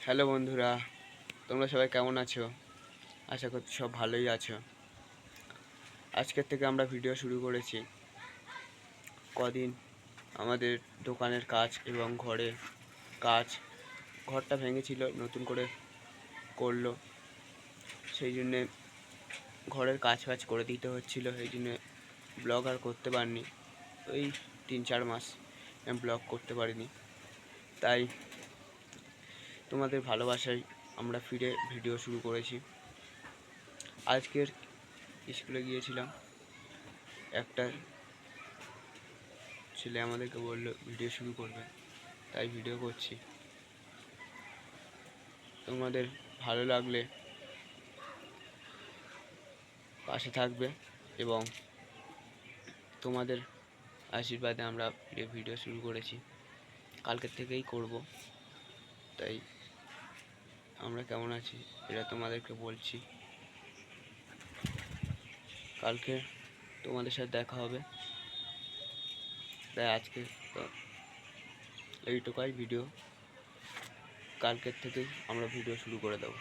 Hello বন্ধুরা, তোমরা সবাই কেমন আছো? আশা করছি সব ভালোই আছো। আজকের থেকে আমরা ভিডিও শুরু করেছি। কদিন আমাদের দোকানের কাজ এবং ঘরটা ভেঙেছিল, নতুন করে করলো, সেই জন্যে ঘরের কাজ করে দিতে হচ্ছিল, সেই জন্যে ব্লগ আর করতে পারিনি। এই 3-4 মাস ব্লগ করতে পারিনি। তাই তোমাদের ভালোবাসায় আমরা ফিরে ভিডিও শুরু করেছি। আজকের স্কুলে গিয়েছিলাম, একটা ছেলে আমাদেরকে বললো ভিডিও শুরু করবে, তাই ভিডিও করছি। তোমাদের ভালো লাগলে পাশে থাকবে এবং তোমাদের আশীর্বাদে আমরা ভিডিও শুরু করেছি, কালকের থেকেই করব। তাই আমরা কেমন আছি এটা তোমাদেরকে বলছি। কালকে তোমাদের সাথে দেখা হবে, তাই আজকে তো এইটুকুই ভিডিও। কালকের থেকেই আমরা ভিডিও শুরু করে দেবো।